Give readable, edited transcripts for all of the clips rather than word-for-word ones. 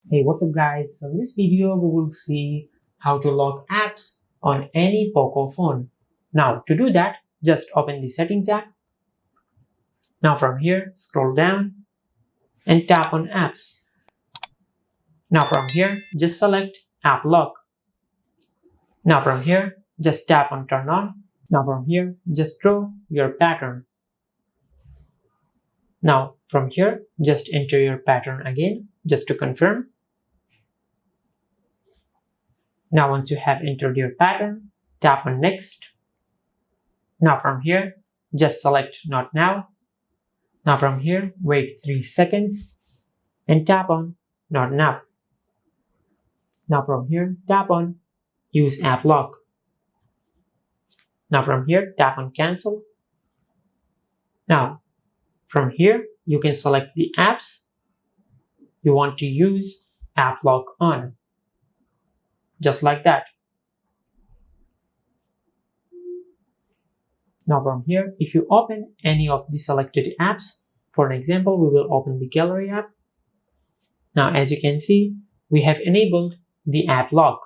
Hey, what's up guys? So in this video we will see how to lock apps on any Poco phone. Now to do that, just open the settings app. Now from here, scroll down and tap on apps. Now from here, just select app lock. Now from here, just tap on turn on. Now from here, just draw your pattern. Now from here, just enter your pattern again just to confirm. Now once you have entered your pattern, tap on next. Now from here, just select not now. Now from here, wait 3 seconds and tap on not now. Now from here, tap on use app lock. Now from here, tap on cancel. Now from here, you can select the apps you want to use app lock on. Just like that. Now from here, if you open any of the selected apps, for an example, we will open the gallery app. Now as you can see, we have enabled the app lock.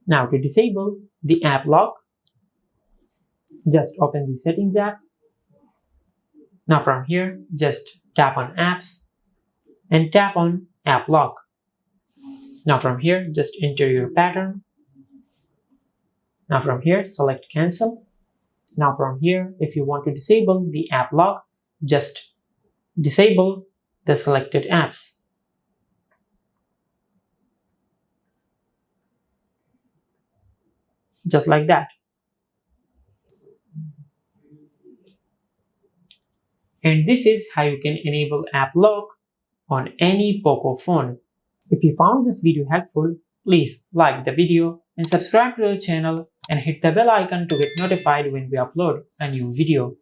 Now to disable the app lock, just open the settings app. Now from here, just tap on apps and tap on app lock. Now from here, just enter your pattern. Now from here, select cancel. Now from here, if you want to disable the app lock, just disable the selected apps. Just like that. And this is how you can enable app lock on any Poco phone. If you found this video helpful, please like the video and subscribe to the channel and hit the bell icon to get notified when we upload a new video.